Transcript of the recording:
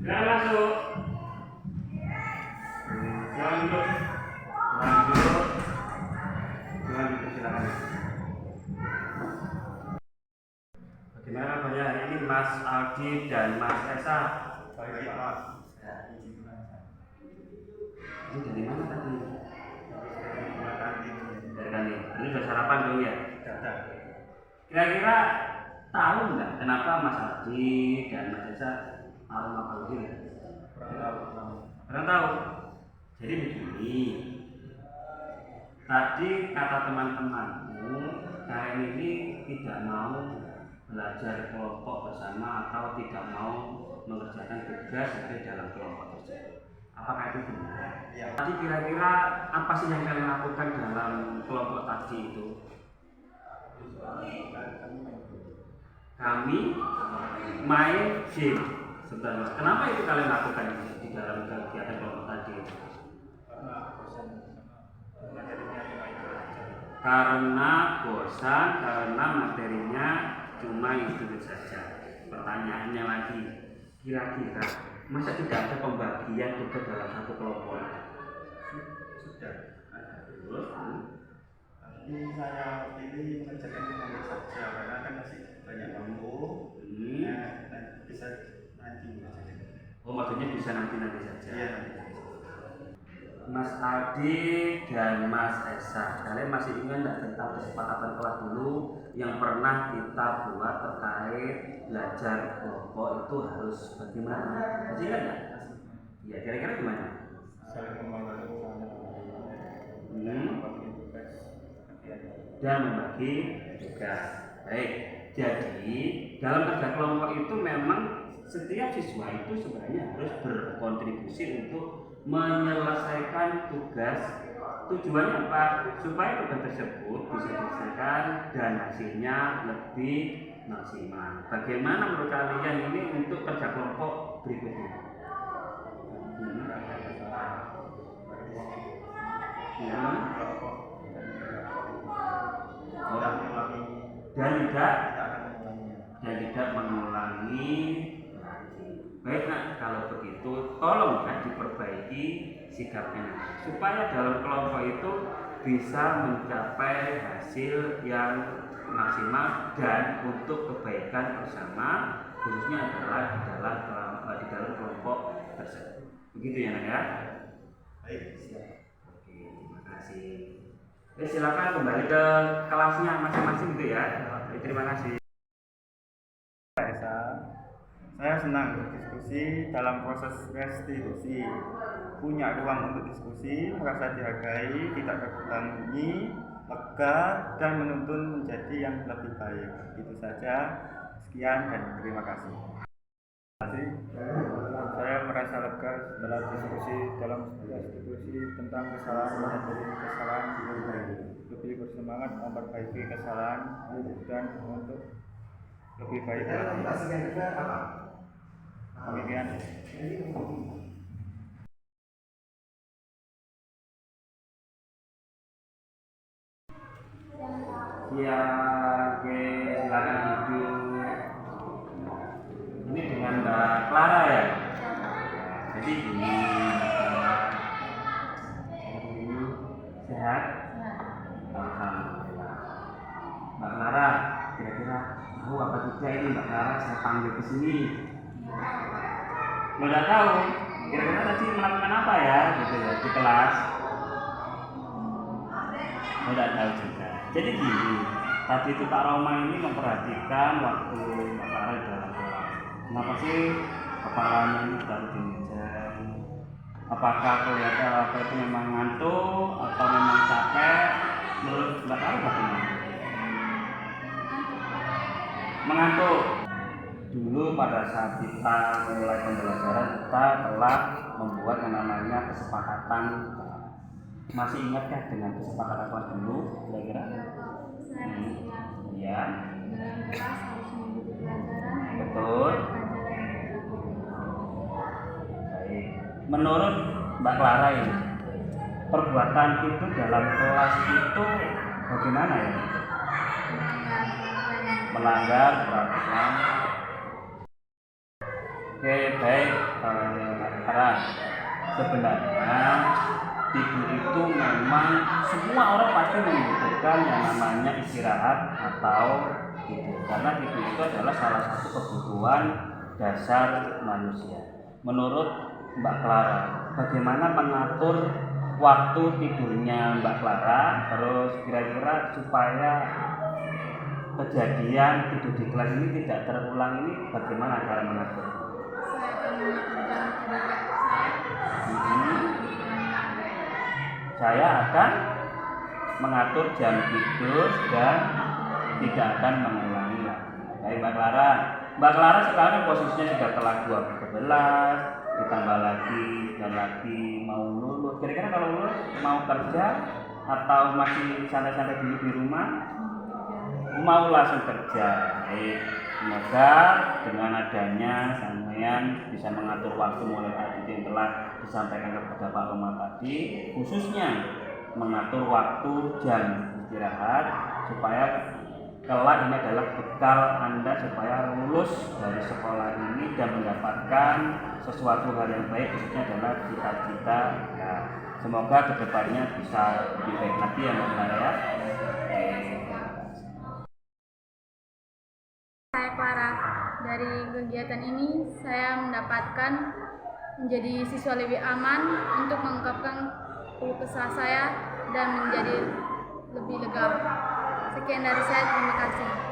Jangan masuk. Jangan duduk. Jangan duduk. Jangan duduk, silakan. Bagaimana kabarnya hari ini Mas Aldi dan Mas Esa? Baik Pak. Ini dari mana tadi? Dari kantin. Dari kantin. Ini sudah sarapan dong ya? Sudah. Kira-kira tahu nggak kenapa Mas Aldi dan Mas Esa aroma panggil? Kurang tahu. Jadi begini. Tadi kata teman-temanmu, kalian ini tidak mau belajar kelompok bersama atau tidak mau mengerjakan tugas yang ada dalam kelompok tersebut. Apakah itu benar? Ya. Tadi kira-kira apa sih yang kalian lakukan dalam kelompok tadi itu? Kami main game. Sebentar Mas, kenapa itu kalian lakukan di dalam kegiatan kelompok tadi? Karena bosan, karena materinya cuma itu saja. Pertanyaannya lagi, kira-kira masa tidak ada pembagian tugas dalam satu kelompok? Sudah. Terus, Tapi saya pilih mengerjakan kelompok saja karena kan masih banyak waktu. Bisa nanti mengerjakan. oh maksudnya bisa nanti saja. Iya nanti. Mas Aldi dan Mas Esa, kalian masih ingat nggak tentang kesepakatan kelas dulu yang pernah kita buat terkait belajar kelompok itu harus bagaimana? Masih ingat nggak? Ya kira-kira gimana? Saling membantu Dan membagi tugas. Baik. Jadi dalam kerja kelompok itu memang setiap siswa itu sebenarnya harus berkontribusi untuk menyelesaikan tugas. Tujuannya apa? Supaya tugas tersebut bisa diselesaikan dan hasilnya lebih maksimal. Bagaimana menurut kalian ini untuk kerja kelompok berikutnya? Dan tidak mengulangi lagi. Baik nak, kalau begitu tolong kan diperbaiki sikapnya supaya dalam kelompok itu bisa mencapai hasil yang maksimal dan untuk kebaikan bersama, khususnya adalah di dalam kelompok tersebut. Begitu ya nak ya? Baik. Siap. Oke, terima kasih. Oke, silakan kembali ke kelasnya masing-masing gitu ya. Terima kasih. Saya senang berdiskusi dalam proses restitusi, punya ruang untuk diskusi, merasa dihargai, tidak terbebani, lega, dan menuntun menjadi yang lebih baik. Itu saja, sekian dan terima kasih. Saya merasa lega setelah diskusi dalam restitusi tentang kesalahan menjadi kesalahan lebih bersemangat memperbaiki kesalahan dan untuk lebih baik lagi. Demikian. Ya, oke, silakan duduk. Ini dengan Mbak Clara ya. Jadi ini sehat. Alhamdulillah. Mbak Clara, kira-kira tahu apa tidak ini Mbak Clara saya panggil ke sini? Nggak tahu. Kira-kira tadi melakukan apa ya gitu ya di kelas? Nggak tahu juga. Jadi gini, tadi itu Pak Roma ini memperhatikan waktu Mbak Clara di dalam kelas. Kenapa sih kepalanya ini baru di meja? Apakah kelihatan apa itu memang ngantuk atau memang capek? Menurut Mbak Clara bagaimana? Mengantuk. Dulu pada saat kita mulai pembelajaran kita telah membuat yang namanya kesepakatan. Masih ingatkah dengan kesepakatan kelas dulu kira-kira? Iya. Betul. Baik. Menurut Mbak Clara ini, perbuatan itu dalam kelas itu bagaimana ya? Melanggar peraturan. Oke, baik, Farah. Sebenarnya tidur itu memang semua orang pasti membutuhkan yang namanya istirahat atau tidur, karena tidur itu adalah salah satu kebutuhan dasar manusia. Menurut Mbak Clara, bagaimana mengatur waktu tidurnya Mbak Clara, terus kira-kira supaya kejadian tidur di kelas ini tidak terulang ini bagaimana cara mengatur? Saya akan mengatur jam tidur Saya akan mengatur jam tidur dan tidak akan mengulangi lagi. Baik Mbak Clara. Mbak Clara sekarang posisinya sudah kelas 12, ditambah lagi dan lagi mau lulus. Kira-kira kalau lulus mau kerja atau masih santai-santai dulu di rumah? Mau langsung kerja. Baik, semoga dengan adanya sampean bisa mengatur waktu mulai tadi yang telah disampaikan kepada Pak Roma tadi, khususnya mengatur waktu jam istirahat supaya kelak ini adalah bekal Anda supaya lulus dari sekolah ini dan mendapatkan sesuatu hal yang baik, khususnya adalah cita-cita. Ya, semoga kedepannya bisa lebih baik lagi ya Mbak Clara ya. Saya Clara. Dari kegiatan ini saya mendapatkan menjadi siswa lebih aman untuk mengungkapkan keluh kesah saya dan menjadi lebih lega. Sekian dari saya, terima kasih.